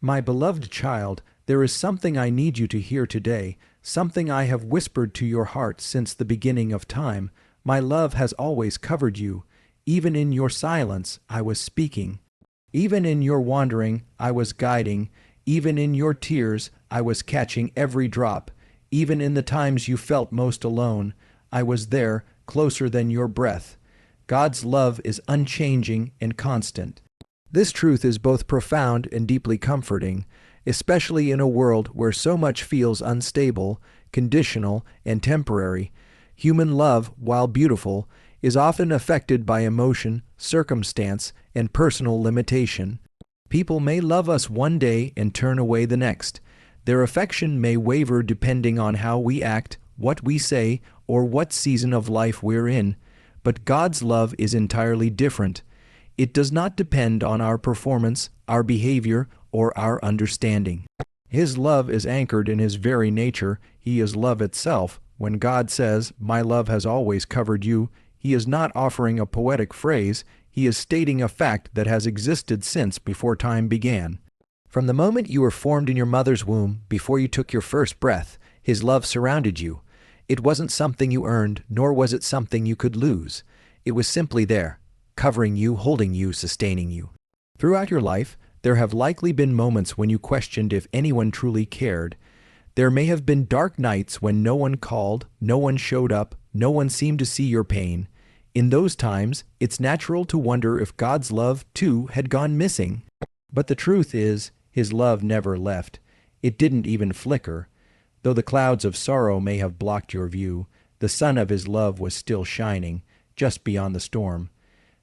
My beloved child, there is something I need you to hear today, something I have whispered to your heart since the beginning of time. My love has always covered you. Even in your silence, I was speaking. Even in your wandering, I was guiding. Even in your tears, I was catching every drop. Even in the times you felt most alone, I was there, closer than your breath. God's love is unchanging and constant. This truth is both profound and deeply comforting, especially in a world where so much feels unstable, conditional, and temporary. Human love, while beautiful, is often affected by emotion, circumstance, and personal limitation. People may love us one day and turn away the next. Their affection may waver depending on how we act, what we say, or what season of life we're in. But God's love is entirely different. It does not depend on our performance, our behavior, or our understanding. His love is anchored in His very nature. He is love itself. When God says, "My love has always covered you," He is not offering a poetic phrase. He is stating a fact that has existed since before time began. From the moment you were formed in your mother's womb, before you took your first breath, His love surrounded you. It wasn't something you earned, nor was it something you could lose. It was simply there, covering you, holding you, sustaining you. Throughout your life, there have likely been moments when you questioned if anyone truly cared. There may have been dark nights when no one called, no one showed up, no one seemed to see your pain. In those times, it's natural to wonder if God's love, too, had gone missing. But the truth is, His love never left. It didn't even flicker. Though the clouds of sorrow may have blocked your view, the sun of His love was still shining, just beyond the storm.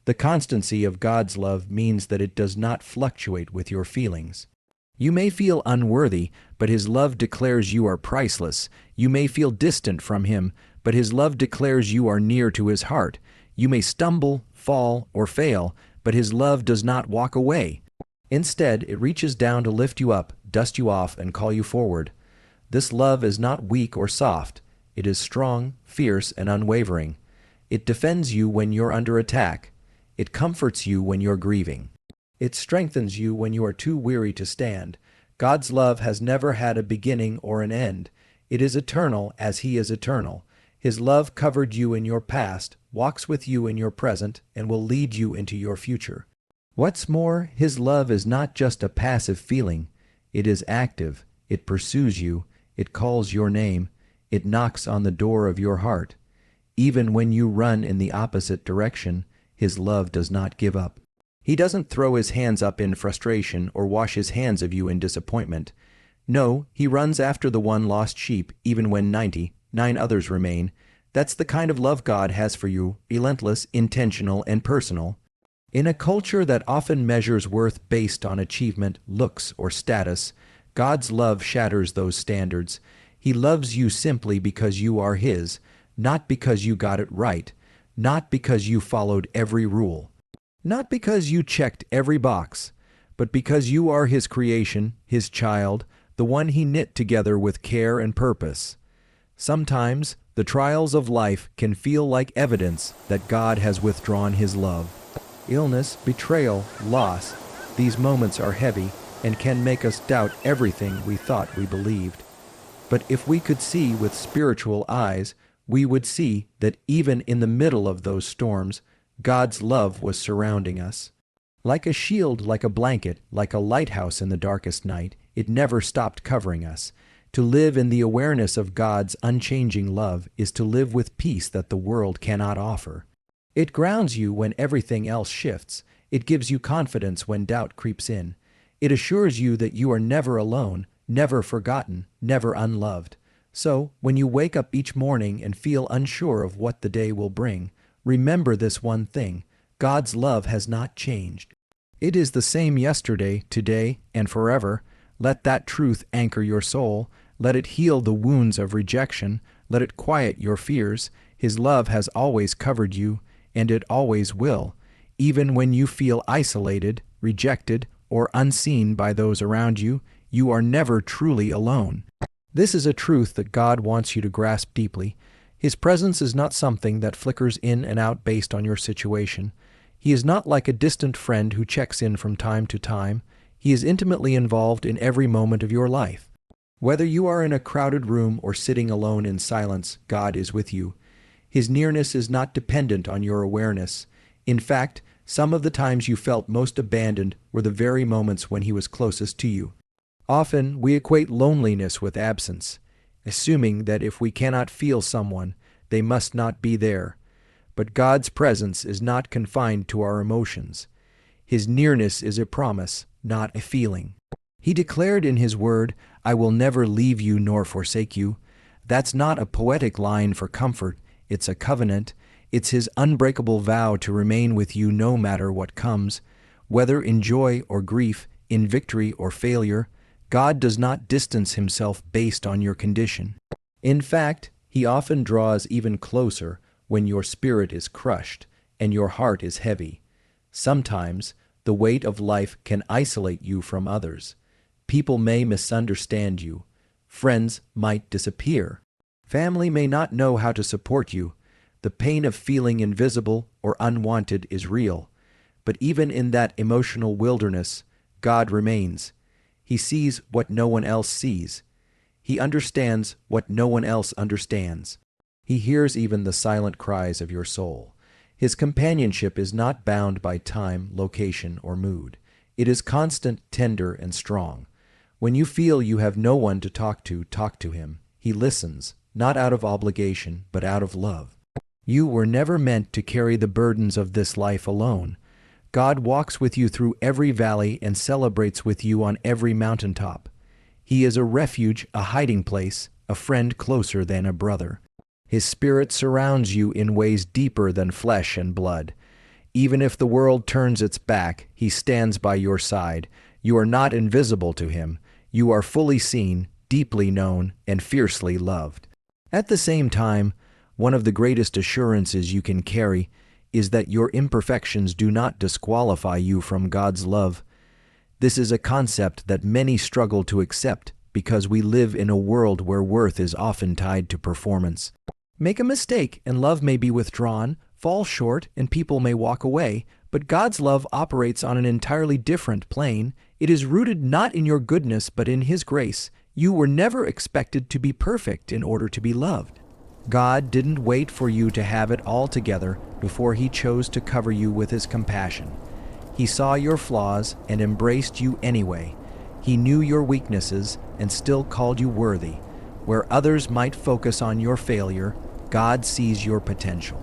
The constancy of God's love means that it does not fluctuate with your feelings. You may feel unworthy, but His love declares you are priceless. You may feel distant from Him, but His love declares you are near to His heart. You may stumble, fall, or fail, but His love does not walk away. Instead, it reaches down to lift you up, dust you off, and call you forward. This love is not weak or soft. It is strong, fierce, and unwavering. It defends you when you're under attack. It comforts you when you're grieving. It strengthens you when you are too weary to stand. God's love has never had a beginning or an end. It is eternal as He is eternal. His love covered you in your past, walks with you in your present, and will lead you into your future. What's more, His love is not just a passive feeling. It is active. It pursues you. It calls your name. It knocks on the door of your heart. Even when you run in the opposite direction, His love does not give up. He doesn't throw His hands up in frustration or wash His hands of you in disappointment. No, He runs after the one lost sheep, even when 99 others remain. That's the kind of love God has for you, relentless, intentional, and personal. In a culture that often measures worth based on achievement, looks, or status, God's love shatters those standards. He loves you simply because you are His, not because you got it right, not because you followed every rule, not because you checked every box, but because you are His creation, His child, the one He knit together with care and purpose. Sometimes, the trials of life can feel like evidence that God has withdrawn His love. Illness, betrayal, loss, these moments are heavy and can make us doubt everything we thought we believed. But if we could see with spiritual eyes, we would see that even in the middle of those storms, God's love was surrounding us. Like a shield, like a blanket, like a lighthouse in the darkest night, it never stopped covering us. To live in the awareness of God's unchanging love is to live with peace that the world cannot offer. It grounds you when everything else shifts. It gives you confidence when doubt creeps in. It assures you that you are never alone, never forgotten, never unloved. So, when you wake up each morning and feel unsure of what the day will bring, remember this one thing: God's love has not changed. It is the same yesterday, today, and forever. Let that truth anchor your soul. Let it heal the wounds of rejection. Let it quiet your fears. His love has always covered you, and it always will. Even when you feel isolated, rejected, or unseen by those around you, you are never truly alone. This is a truth that God wants you to grasp deeply. His presence is not something that flickers in and out based on your situation. He is not like a distant friend who checks in from time to time. He is intimately involved in every moment of your life. Whether you are in a crowded room or sitting alone in silence, God is with you. His nearness is not dependent on your awareness. In fact, some of the times you felt most abandoned were the very moments when He was closest to you. Often, we equate loneliness with absence, assuming that if we cannot feel someone, they must not be there. But God's presence is not confined to our emotions. His nearness is a promise, not a feeling. He declared in His word, "I will never leave you nor forsake you." That's not a poetic line for comfort. It's a covenant. It's His unbreakable vow to remain with you no matter what comes. Whether in joy or grief, in victory or failure, God does not distance Himself based on your condition. In fact, He often draws even closer when your spirit is crushed and your heart is heavy. Sometimes, the weight of life can isolate you from others. People may misunderstand you. Friends might disappear. Family may not know how to support you. The pain of feeling invisible or unwanted is real. But even in that emotional wilderness, God remains. He sees what no one else sees. He understands what no one else understands. He hears even the silent cries of your soul. His companionship is not bound by time, location, or mood. It is constant, tender, and strong. When you feel you have no one to talk to Him. He listens, not out of obligation, but out of love. You were never meant to carry the burdens of this life alone. God walks with you through every valley and celebrates with you on every mountaintop. He is a refuge, a hiding place, a friend closer than a brother. His Spirit surrounds you in ways deeper than flesh and blood. Even if the world turns its back, He stands by your side. You are not invisible to Him. You are fully seen, deeply known, and fiercely loved. At the same time, one of the greatest assurances you can carry is that your imperfections do not disqualify you from God's love. This is a concept that many struggle to accept because we live in a world where worth is often tied to performance. Make a mistake and love may be withdrawn, fall short, and people may walk away, but God's love operates on an entirely different plane. It is rooted not in your goodness but in His grace. You were never expected to be perfect in order to be loved. God didn't wait for you to have it all together before He chose to cover you with His compassion. He saw your flaws and embraced you anyway. He knew your weaknesses and still called you worthy. Where others might focus on your failure, God sees your potential.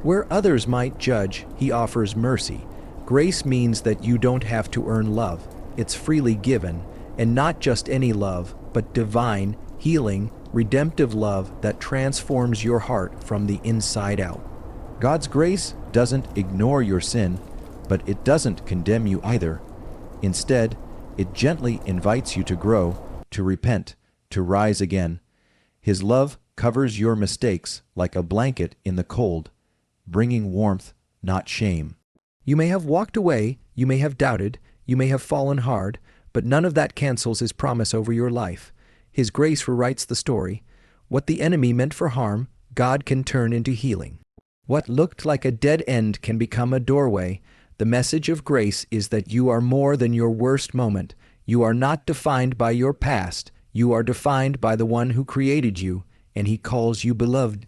Where others might judge, He offers mercy. Grace means that you don't have to earn love. It's freely given, and not just any love, but divine, healing, redemptive love that transforms your heart from the inside out. God's grace doesn't ignore your sin, but it doesn't condemn you either. Instead, it gently invites you to grow, to repent, to rise again. His love covers your mistakes like a blanket in the cold, bringing warmth, not shame. You may have walked away, you may have doubted, you may have fallen hard, but none of that cancels His promise over your life. His grace rewrites the story. What the enemy meant for harm, God can turn into healing. What looked like a dead end can become a doorway. The message of grace is that you are more than your worst moment. You are not defined by your past. You are defined by the one who created you, and He calls you beloved.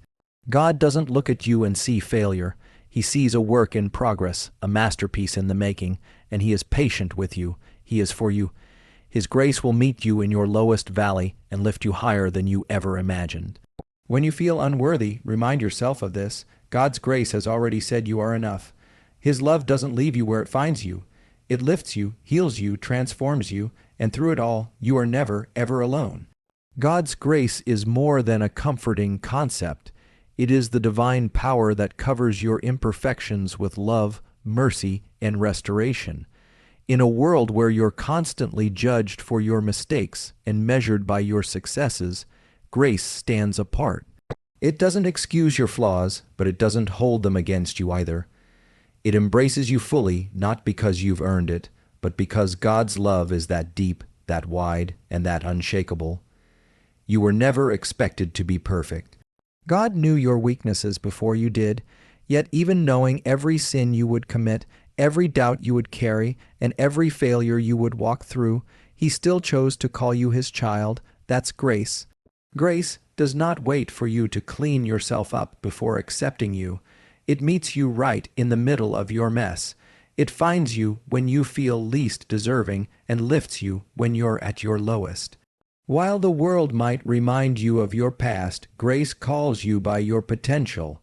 God doesn't look at you and see failure. He sees a work in progress, a masterpiece in the making, and He is patient with you. He is for you. His grace will meet you in your lowest valley and lift you higher than you ever imagined. When you feel unworthy, remind yourself of this. God's grace has already said you are enough. His love doesn't leave you where it finds you. It lifts you, heals you, transforms you, and through it all, you are never, ever alone. God's grace is more than a comforting concept. It is the divine power that covers your imperfections with love, mercy, and restoration. In a world where you're constantly judged for your mistakes and measured by your successes, grace stands apart. It doesn't excuse your flaws, but it doesn't hold them against you either. It embraces you fully, not because you've earned it, but because God's love is that deep, that wide, and that unshakable. You were never expected to be perfect. God knew your weaknesses before you did, yet even knowing every sin you would commit, every doubt you would carry, and every failure you would walk through, He still chose to call you His child. That's grace. Grace does not wait for you to clean yourself up before accepting you. It meets you right in the middle of your mess. It finds you when you feel least deserving and lifts you when you're at your lowest. While the world might remind you of your past, grace calls you by your potential.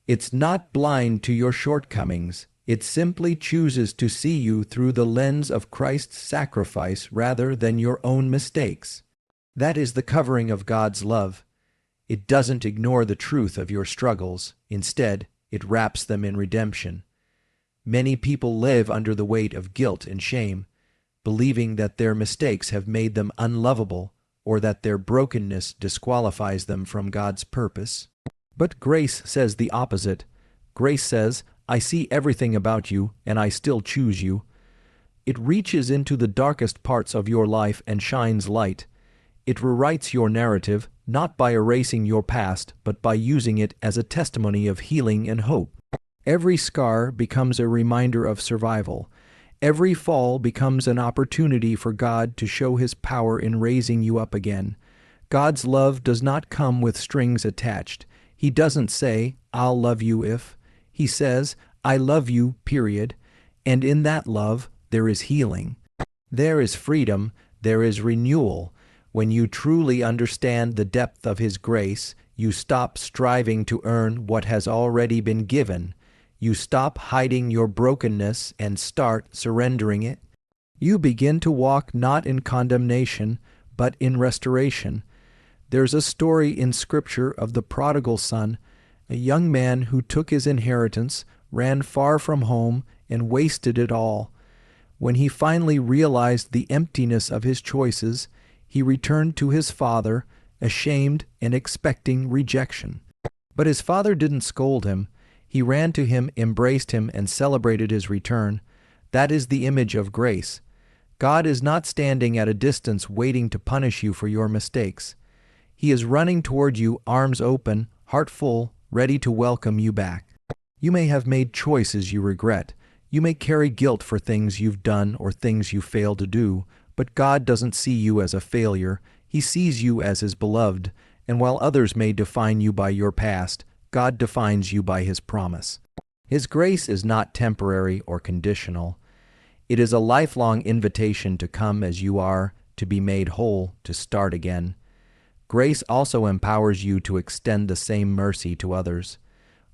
It's not blind to your shortcomings. It simply chooses to see you through the lens of Christ's sacrifice rather than your own mistakes. That is the covering of God's love. It doesn't ignore the truth of your struggles. Instead, it wraps them in redemption. Many people live under the weight of guilt and shame, believing that their mistakes have made them unlovable or that their brokenness disqualifies them from God's purpose. But grace says the opposite. Grace says, I see everything about you, and I still choose you. It reaches into the darkest parts of your life and shines light. It rewrites your narrative, not by erasing your past, but by using it as a testimony of healing and hope. Every scar becomes a reminder of survival. Every fall becomes an opportunity for God to show His power in raising you up again. God's love does not come with strings attached. He doesn't say, I'll love you if. He says, I love you, period. And in that love, there is healing. There is freedom. There is renewal. When you truly understand the depth of His grace, you stop striving to earn what has already been given. You stop hiding your brokenness and start surrendering it. You begin to walk not in condemnation, but in restoration. There's a story in Scripture of the prodigal son, a young man who took his inheritance, ran far from home, and wasted it all. When he finally realized the emptiness of his choices, he returned to his father, ashamed and expecting rejection. But his father didn't scold him. He ran to him, embraced him, and celebrated his return. That is the image of grace. God is not standing at a distance waiting to punish you for your mistakes. He is running toward you, arms open, heart full, ready to welcome you back. You may have made choices you regret. You may carry guilt for things you've done or things you failed to do, but God doesn't see you as a failure. He sees you as His beloved, and while others may define you by your past, God defines you by His promise. His grace is not temporary or conditional. It is a lifelong invitation to come as you are, to be made whole, to start again. Grace also empowers you to extend the same mercy to others.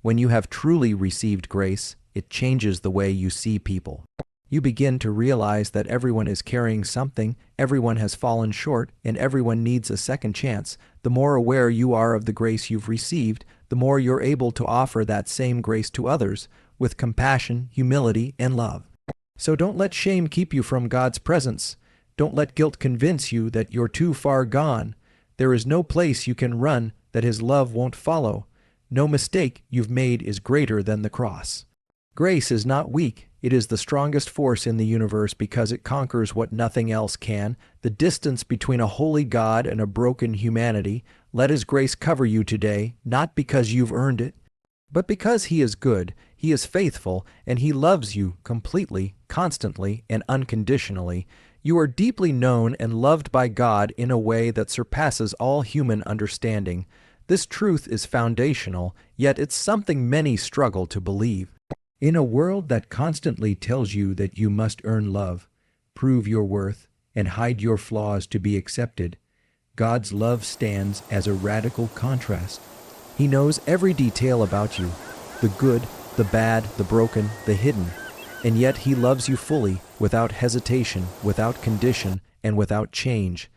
When you have truly received grace, it changes the way you see people. You begin to realize that everyone is carrying something, everyone has fallen short, and everyone needs a second chance. The more aware you are of the grace you've received, the more you're able to offer that same grace to others with compassion, humility, and love. So don't let shame keep you from God's presence. Don't let guilt convince you that you're too far gone. There is no place you can run that His love won't follow. No mistake you've made is greater than the cross. Grace is not weak. It is the strongest force in the universe because it conquers what nothing else can, the distance between a holy God and a broken humanity. Let His grace cover you today, not because you've earned it, but because He is good, He is faithful, and He loves you completely, constantly, and unconditionally. You are deeply known and loved by God in a way that surpasses all human understanding. This truth is foundational, yet it's something many struggle to believe. In a world that constantly tells you that you must earn love, prove your worth, and hide your flaws to be accepted, God's love stands as a radical contrast. He knows every detail about you, the good, the bad, the broken, the hidden, and yet He loves you fully, without hesitation, without condition, and without change.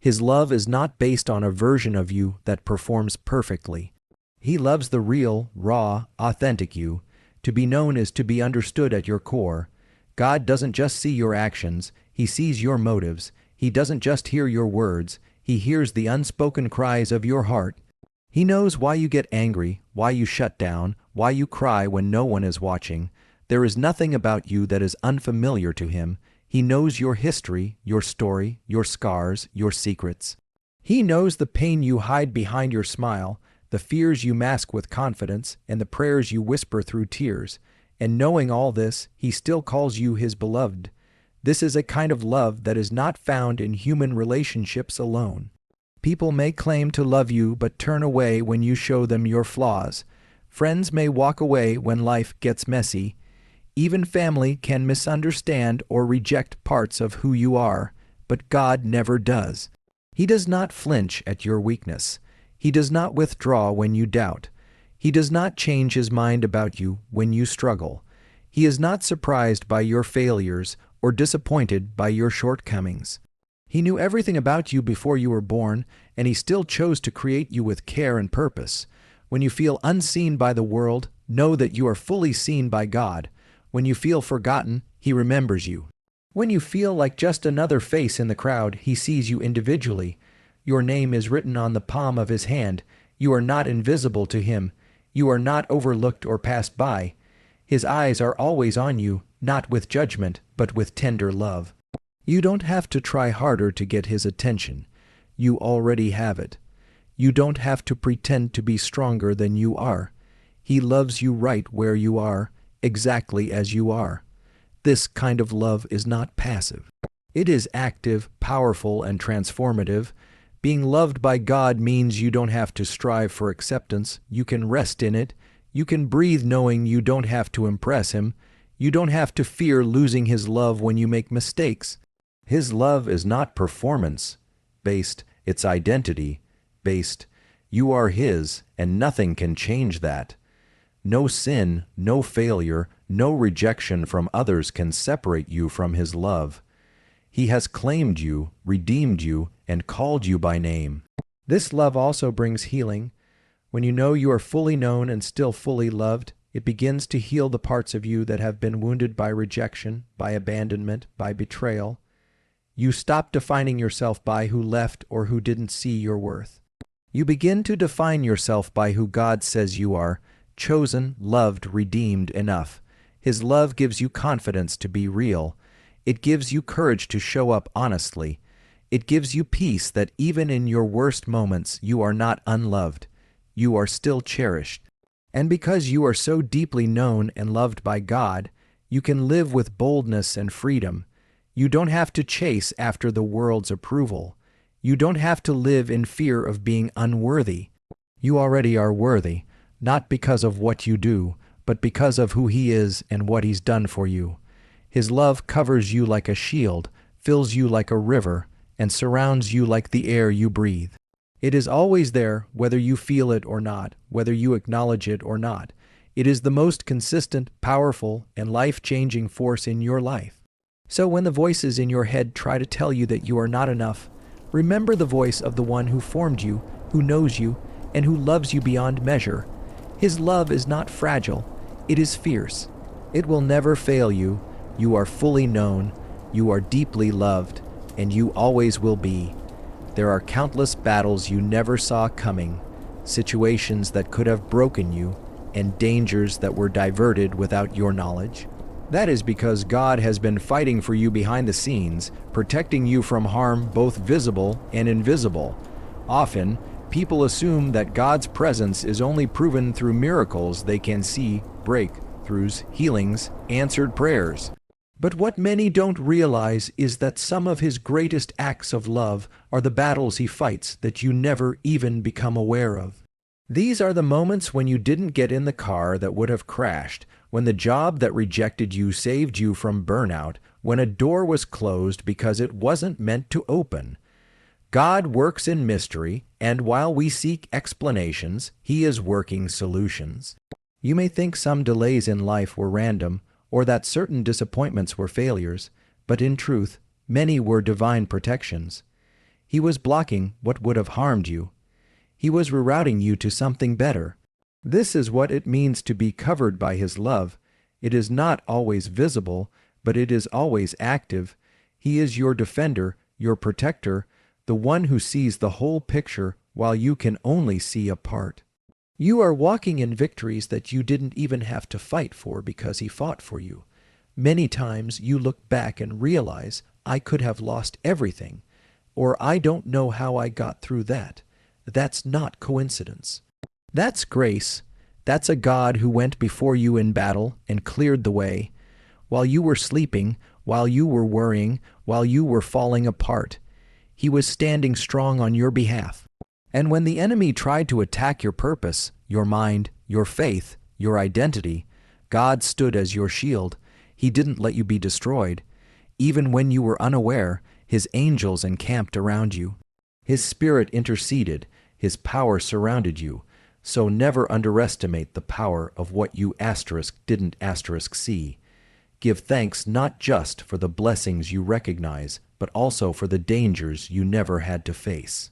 His love is not based on a version of you that performs perfectly. He loves the real, raw, authentic you. To be known is to be understood at your core. God doesn't just see your actions, He sees your motives. He doesn't just hear your words, He hears the unspoken cries of your heart. He knows why you get angry, why you shut down, why you cry when no one is watching. There is nothing about you that is unfamiliar to Him. He knows your history, your story, your scars, your secrets. He knows the pain you hide behind your smile, the fears you mask with confidence, and the prayers you whisper through tears. And knowing all this, he still calls you his beloved. This is a kind of love that is not found in human relationships alone. People may claim to love you but turn away when you show them your flaws. Friends may walk away when life gets messy. Even family can misunderstand or reject parts of who you are, but God never does. He does not flinch at your weakness. He does not withdraw when you doubt. He does not change his mind about you when you struggle. He is not surprised by your failures or disappointed by your shortcomings. He knew everything about you before you were born, and he still chose to create you with care and purpose. When you feel unseen by the world, know that you are fully seen by God. When you feel forgotten, he remembers you. When you feel like just another face in the crowd, he sees you individually. Your name is written on the palm of his hand. You are not invisible to him. You are not overlooked or passed by. His eyes are always on you, not with judgment, but with tender love. You don't have to try harder to get his attention. You already have it. You don't have to pretend to be stronger than you are. He loves you right where you are, exactly as you are. This kind of love is not passive. It is active, powerful, and transformative. Being loved by God means you don't have to strive for acceptance. You can rest in it. You can breathe knowing you don't have to impress him. You don't have to fear losing his love when you make mistakes. His love is not performance-based, it's identity-based. You are his, and nothing can change that. No sin, no failure, no rejection from others can separate you from his love. He has claimed you, redeemed you, and called you by name. This love also brings healing. When you know you are fully known and still fully loved, it begins to heal the parts of you that have been wounded by rejection, by abandonment, by betrayal. You stop defining yourself by who left or who didn't see your worth. You begin to define yourself by who God says you are, chosen, loved, redeemed enough. His love gives you confidence to be real. It gives you courage to show up honestly. It gives you peace that even in your worst moments you are not unloved. You are still cherished. And because you are so deeply known and loved by God, you can live with boldness and freedom. You don't have to chase after the world's approval. You don't have to live in fear of being unworthy. You already are worthy, not because of what you do, but because of who he is and what he's done for you. His love covers you like a shield, fills you like a river, and surrounds you like the air you breathe. It is always there, whether you feel it or not, whether you acknowledge it or not. It is the most consistent, powerful, and life-changing force in your life. So when the voices in your head try to tell you that you are not enough, remember the voice of the one who formed you, who knows you, and who loves you beyond measure. His love is not fragile. It is fierce. It will never fail you. You are fully known. You are deeply loved, and you always will be. There are countless battles you never saw coming, situations that could have broken you, and dangers that were diverted without your knowledge. That is because God has been fighting for you behind the scenes, protecting you from harm both visible and invisible. Often, people assume that God's presence is only proven through miracles they can see, breakthroughs, healings, answered prayers. But what many don't realize is that some of his greatest acts of love are the battles he fights that you never even become aware of. These are the moments when you didn't get in the car that would have crashed, when the job that rejected you saved you from burnout, when a door was closed because it wasn't meant to open. God works in mystery, and while we seek explanations, he is working solutions. You may think some delays in life were random, or that certain disappointments were failures, but in truth, many were divine protections. He was blocking what would have harmed you. He was rerouting you to something better. This is what it means to be covered by his love. It is not always visible, but it is always active. He is your defender, your protector, the one who sees the whole picture while you can only see a part. You are walking in victories that you didn't even have to fight for because he fought for you. Many times you look back and realize, I could have lost everything, or I don't know how I got through that. That's not coincidence. That's grace. That's a God who went before you in battle and cleared the way. While you were sleeping, while you were worrying, while you were falling apart, He was standing strong on your behalf. And when the enemy tried to attack your purpose, your mind, your faith, your identity, God stood as your shield. He didn't let you be destroyed. Even when you were unaware, His angels encamped around you. His Spirit interceded. His power surrounded you. So never underestimate the power of what you didn't see. Give thanks not just for the blessings you recognize, but also for the dangers you never had to face.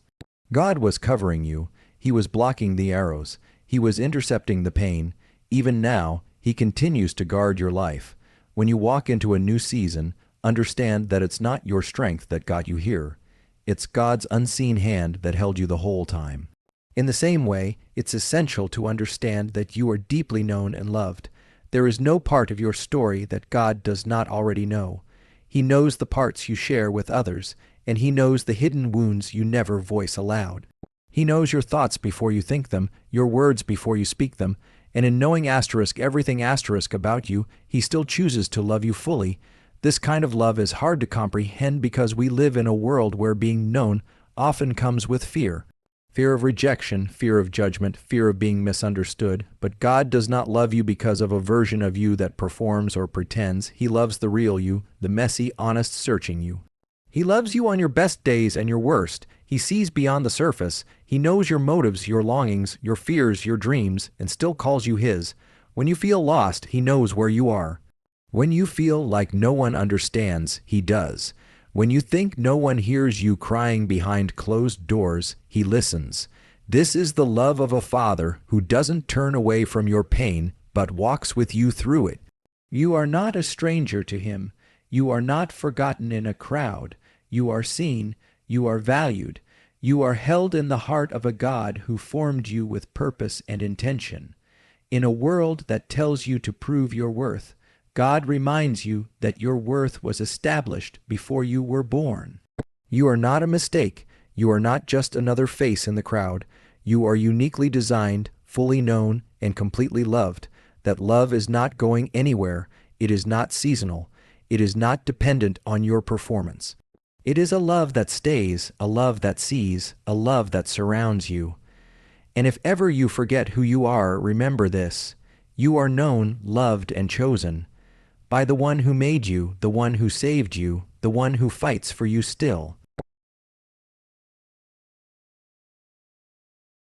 God was covering you. He was blocking the arrows. He was intercepting the pain. Even now, He continues to guard your life. When you walk into a new season, understand that it's not your strength that got you here. It's God's unseen hand that held you the whole time. In the same way, it's essential to understand that you are deeply known and loved. There is no part of your story that God does not already know. He knows the parts you share with others, and He knows the hidden wounds you never voice aloud. He knows your thoughts before you think them, your words before you speak them, and in knowing everything about you, He still chooses to love you fully. This kind of love is hard to comprehend because we live in a world where being known often comes with fear. Fear of rejection, fear of judgment, fear of being misunderstood. But God does not love you because of a version of you that performs or pretends. He loves the real you, the messy, honest, searching you. He loves you on your best days and your worst. He sees beyond the surface. He knows your motives, your longings, your fears, your dreams, and still calls you His. When you feel lost, He knows where you are. When you feel like no one understands, He does. When you think no one hears you crying behind closed doors, He listens. This is the love of a Father who doesn't turn away from your pain, but walks with you through it. You are not a stranger to Him. You are not forgotten in a crowd. You are seen. You are valued. You are held in the heart of a God who formed you with purpose and intention. In a world that tells you to prove your worth, God reminds you that your worth was established before you were born. You are not a mistake. You are not just another face in the crowd. You are uniquely designed, fully known, and completely loved. That love is not going anywhere. It is not seasonal. It is not dependent on your performance. It is a love that stays, a love that sees, a love that surrounds you. And if ever you forget who you are, remember this. You are known, loved, and chosen by the one who made you, the one who saved you, the one who fights for you still.